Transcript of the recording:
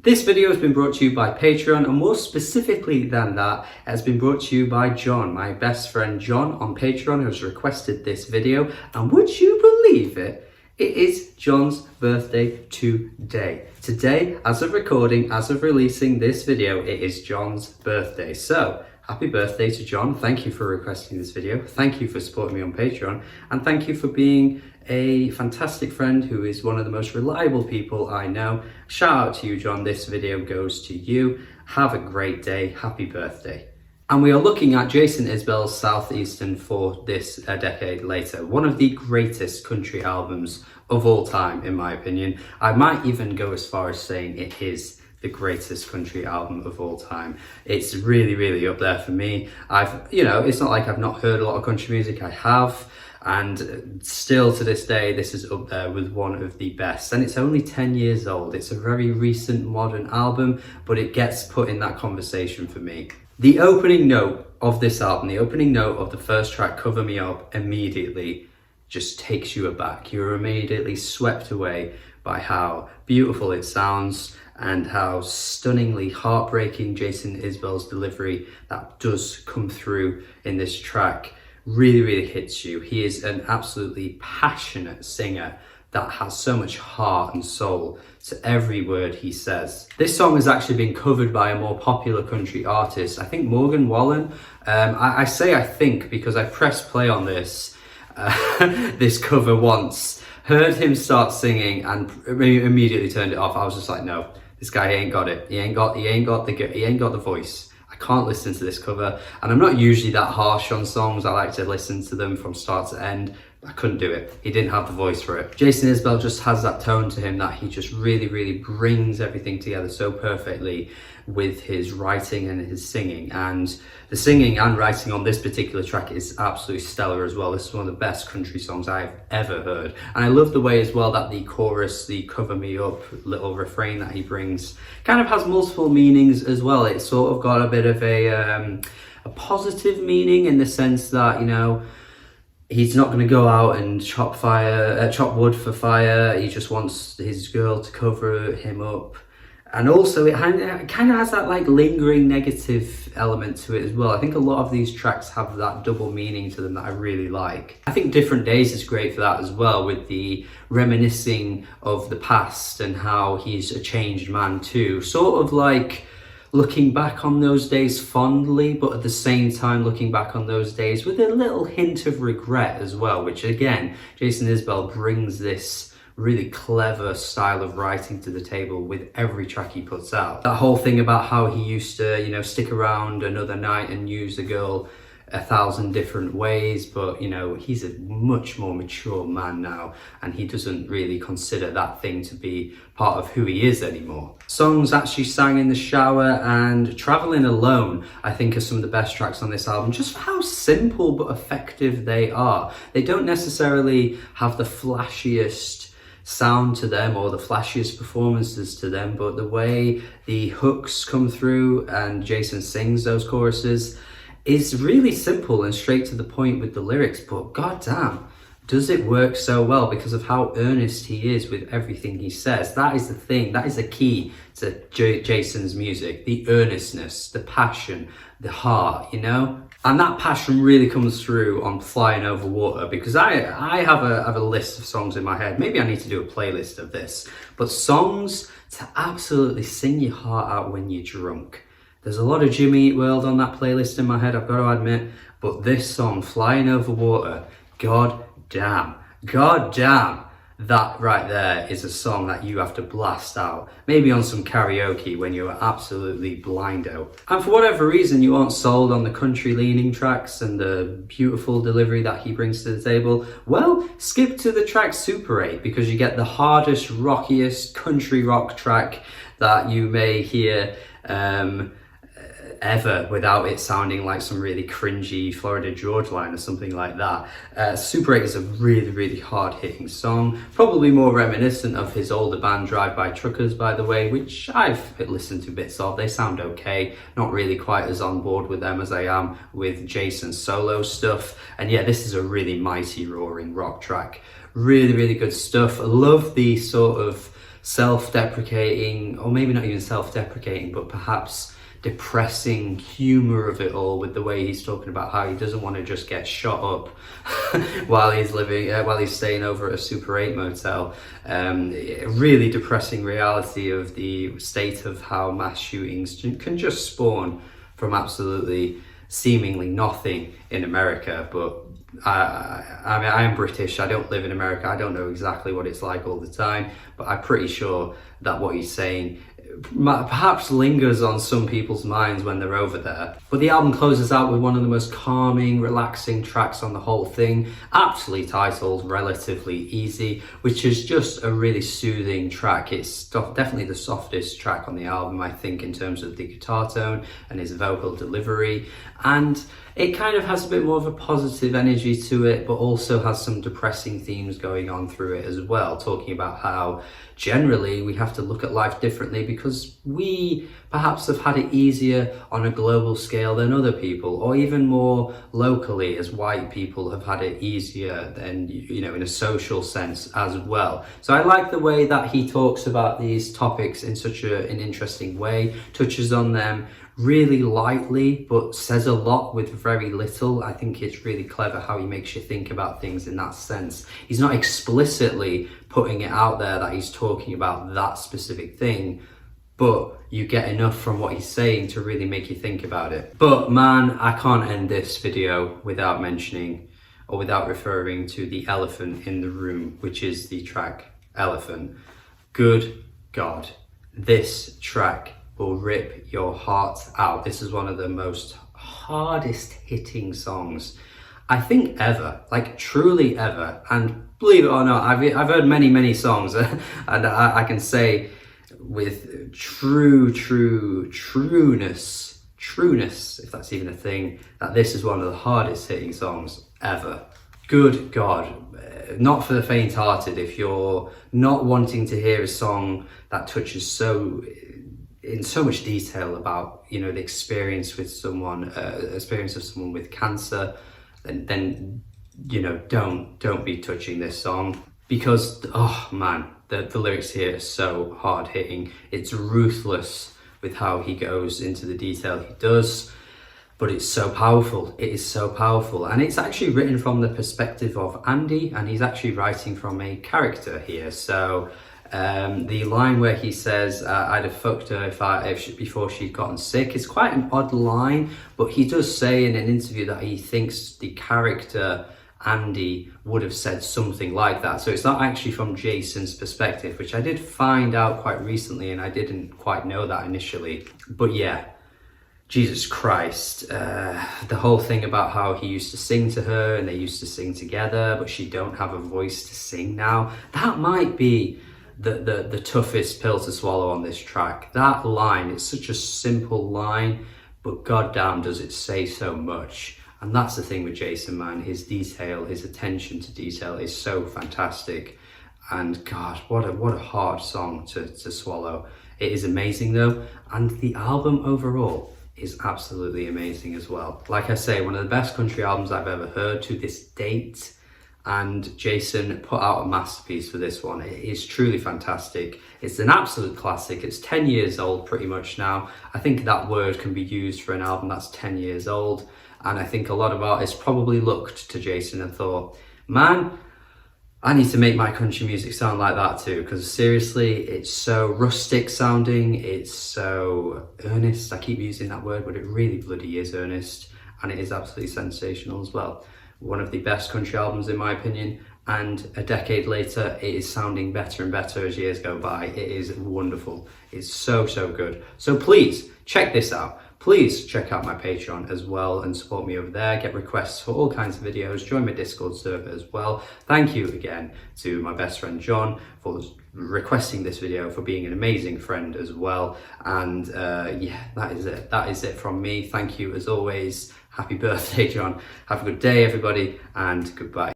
This video has been brought to you by Patreon, and more specifically than that, it has been brought to you by John, my best friend John on Patreon, who has requested this video. And would you believe it? It is John's birthday today. Today, as of recording, as of releasing this video, it is John's birthday. So, happy birthday to John. Thank you for requesting this video. Thank you for supporting me on Patreon. And thank you for being a fantastic friend who is one of the most reliable people I know. Shout out to you, John. This video goes to you. Have a great day. Happy birthday. And we are looking at Jason Isbell's Southeastern for this a decade later. One of the greatest country albums of all time, in my opinion. I might even go as far as saying it is the greatest country album of all time. It's really, really up there for me. It's not like I've not heard a lot of country music. I have. And still to this day, this is up there with one of the best. And it's only 10 years old. It's a very recent modern album, but it gets put in that conversation for me. The opening note of this album, the opening note of the first track, Cover Me Up, immediately just takes you aback. You're immediately swept away by how beautiful it sounds and how stunningly heartbreaking Jason Isbell's delivery that does come through in this track really, really hits you. He is an absolutely passionate singer that has so much heart and soul to every word he says. This song has actually been covered by a more popular country artist, I think Morgan Wallen. I say I think because I pressed play on this this cover once, heard him start singing and immediately turned it off. I was just like, no, this guy ain't got it. He ain't got the voice. I can't listen to this cover, and I'm not usually that harsh on songs. I like to listen to them from start to end. I couldn't do it. He didn't have the voice for it. Jason Isbell just has that tone to him that he just really, really brings everything together so perfectly with his writing and his singing. And the singing and writing on this particular track is absolutely stellar as well. This is one of the best country songs I've ever heard. And I love the way as well that the chorus, the Cover Me Up little refrain that he brings, kind of has multiple meanings as well. It's sort of got a bit of a positive meaning in the sense that, you know, he's not going to go out and chop wood for fire. He just wants his girl to cover him up. And also it kind of has that like lingering negative element to it as well. I think a lot of these tracks have that double meaning to them that I really like. I think Different Days is great for that as well, with the reminiscing of the past and how he's a changed man too. Sort of like looking back on those days fondly, but at the same time looking back on those days with a little hint of regret as well, which again, Jason Isbell brings this really clever style of writing to the table with every track he puts out. That whole thing about how he used to, stick around another night and use the girl 1,000 different ways, but he's a much more mature man now, and he doesn't really consider that thing to be part of who he is anymore. Songs actually sang in the shower and Traveling Alone, I think, are some of the best tracks on this album, just for how simple but effective they are. They don't necessarily have the flashiest sound to them or the flashiest performances to them, but the way the hooks come through and Jason sings those choruses is really simple and straight to the point with the lyrics, but goddamn, does it work so well because of how earnest he is with everything he says. That is the thing, that is the key to Jason's music, the earnestness, the passion, the heart, And that passion really comes through on Flying Over Water, because I have a list of songs in my head. Maybe I need to do a playlist of this, but songs to absolutely sing your heart out when you're drunk. There's a lot of Jimmy Eat World on that playlist in my head, I've got to admit, but this song, Flying Over Water, god damn, that right there is a song that you have to blast out, maybe on some karaoke when you're absolutely blindo. And for whatever reason you aren't sold on the country leaning tracks and the beautiful delivery that he brings to the table, well, skip to the track Super 8, because you get the hardest, rockiest country rock track that you may hear ever without it sounding like some really cringy Florida Georgia line or something like that. Super 8 is a really, really hard-hitting song, probably more reminiscent of his older band Drive-By Truckers, by the way, which I've listened to bits of. They sound okay, not really quite as on board with them as I am with Jason's solo stuff. And yeah, this is a really mighty roaring rock track. Really, really good stuff. I love the sort of self-deprecating, or maybe not even self-deprecating, but perhaps depressing humour of it all, with the way he's talking about how he doesn't want to just get shot up while he's staying over at a Super 8 motel. A really depressing reality of the state of how mass shootings can just spawn from absolutely seemingly nothing in America. But I mean, I am British, I don't live in America, I don't know exactly what it's like all the time, but I'm pretty sure that what he's saying perhaps lingers on some people's minds when they're over there. But the album closes out with one of the most calming, relaxing tracks on the whole thing, aptly titled Relatively Easy, which is just a really soothing track. It's definitely the softest track on the album, I think, in terms of the guitar tone and his vocal delivery. And it kind of has a bit more of a positive energy to it, but also has some depressing themes going on through it as well, talking about how generally we have to look at life differently because we perhaps have had it easier on a global scale than other people, or even more locally as white people have had it easier than, you know, in a social sense as well. So I like the way that he talks about these topics in such an interesting way, touches on them really lightly, but says a lot with very little. I think it's really clever how he makes you think about things in that sense. He's not explicitly putting it out there that he's talking about that specific thing, but you get enough from what he's saying to really make you think about it. But man, I can't end this video without mentioning or without referring to the elephant in the room, which is the track Elephant. Good God, this track will rip your heart out. This is one of the most hardest hitting songs I think ever, like truly ever. And believe it or not, I've heard many songs and I can say with trueness, if that's even a thing, that this is one of the hardest hitting songs ever. Good God, not for the faint-hearted. If you're not wanting to hear a song that touches in so much detail about, you know, the experience with someone, experience of someone with cancer, then you know, don't be touching this song, because oh man, the lyrics here are so hard hitting. It's ruthless with how he goes into the detail he does, but it's so powerful. It is so powerful, and it's actually written from the perspective of Andy, and he's actually writing from a character here. So the line where he says, I'd have fucked her before she'd gotten sick, is quite an odd line, but he does say in an interview that he thinks the character Andy would have said something like that. So it's not actually from Jason's perspective, which I did find out quite recently, and I didn't quite know that initially. But yeah, Jesus Christ, the whole thing about how he used to sing to her and they used to sing together, but she don't have a voice to sing now. That might be the toughest pill to swallow on this track. That line, it's such a simple line, but goddamn does it say so much. And that's the thing with Jason, man. His detail, his attention to detail is so fantastic. And God, what a hard song to swallow. It is amazing though, and the album overall is absolutely amazing as well. Like I say, one of the best country albums I've ever heard to this date. And Jason put out a masterpiece for this one. It is truly fantastic. It's an absolute classic. It's 10 years old pretty much now. I think that word can be used for an album that's 10 years old. And I think a lot of artists probably looked to Jason and thought, man, I need to make my country music sound like that too. Because seriously, it's so rustic sounding. It's so earnest. I keep using that word, but it really bloody is earnest. And it is absolutely sensational as well. One of the best country albums in my opinion, and a decade later it is sounding better and better as years go by. It is wonderful. It's so good. So please check this out. Please check out my Patreon as well and support me over there. Get requests for all kinds of videos. Join my Discord server as well. Thank you again to my best friend John for requesting this video, for being an amazing friend as well. And yeah, that is it. That is it from me. Thank you as always. Happy birthday, John. Have a good day, everybody, and goodbye.